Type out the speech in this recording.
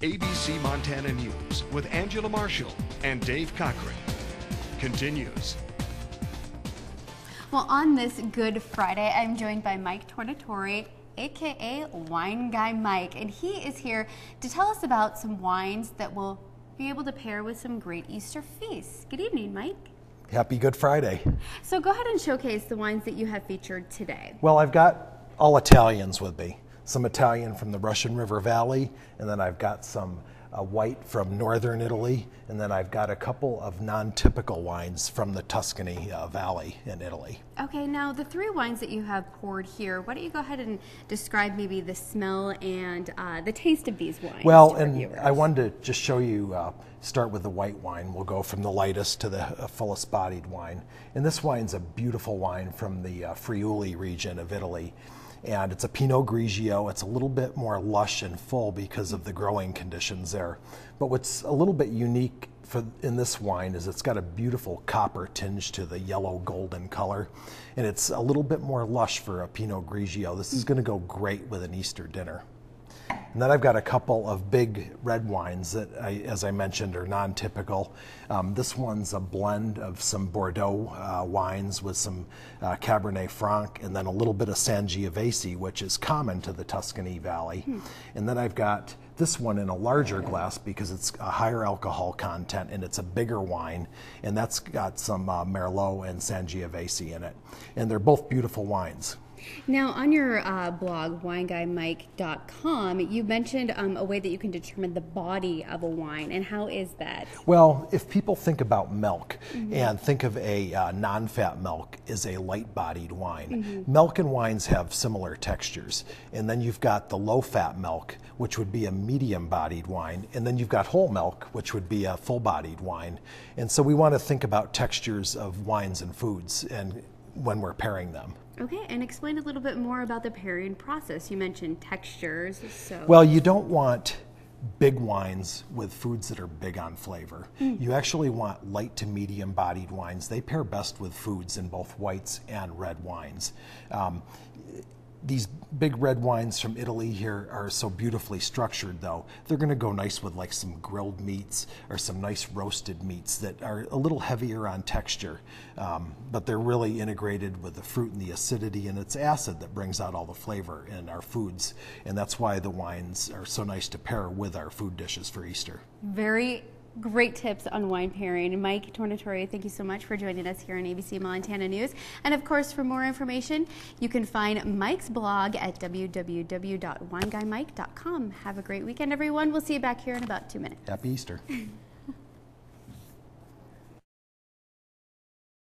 ABC Montana News with Angela Marshall and Dave Cochran continues. Well, on this Good Friday, I'm joined by Mike Tornatore, aka Wine Guy Mike, and he is here to tell us about some wines that will be able to pair with some great Easter feasts. Good evening, Mike. Happy Good Friday. So go ahead and showcase the wines that you have featured today. Well, I've got all Italians with me. Some Italian from the Russian River Valley, and then I've got some white from northern Italy, and then I've got a couple of non-typical wines from the Tuscany Valley in Italy. Okay, now the three wines that you have poured here, why don't you go ahead and describe maybe the smell and the taste of these wines? Well, and I wanted to just show you, start with the white wine. We'll go from the lightest to the fullest bodied wine. And this wine's a beautiful wine from the Friuli region of Italy. And it's a Pinot Grigio. It's a little bit more lush and full because of the growing conditions there. But what's a little bit unique in this wine is it's got a beautiful copper tinge to the yellow golden color. And it's a little bit more lush for a Pinot Grigio. This is going to go great with an Easter dinner. And then I've got a couple of big red wines that, as I mentioned, are non-typical. This one's a blend of some Bordeaux wines with some Cabernet Franc and then a little bit of Sangiovese, which is common to the Tuscany Valley. And then I've got this one in a larger glass because it's a higher alcohol content and it's a bigger wine, and that's got some Merlot and Sangiovese in it. And they're both beautiful wines. Now, on your blog, WineGuyMike.com, you mentioned a way that you can determine the body of a wine, and how is that? Well, if people think about milk and think of a non-fat milk as a light-bodied wine, milk and wines have similar textures. And then you've got the low-fat milk, which would be a medium-bodied wine, and then you've got whole milk, which would be a full-bodied wine. And so we want to think about textures of wines and foods and when we're pairing them. Okay, and explain a little bit more about the pairing process. You mentioned textures. Well, you don't want big wines with foods that are big on flavor. You actually want light to medium bodied wines. They pair best with foods in both whites and red wines. These big red wines from Italy here are so beautifully structured, though. They're going to go nice with like some grilled meats or some nice roasted meats that are a little heavier on texture, but they're really integrated with the fruit and the acidity, and it's acid that brings out all the flavor in our foods. And that's why the wines are so nice to pair with our food dishes for Easter. Very great tips on wine pairing. Mike Tornatore, thank you so much for joining us here on ABC Montana News. And of course, for more information, you can find Mike's blog at www.wineguymike.com. Have a great weekend, everyone. We'll see you back here in about 2 minutes. Happy Easter.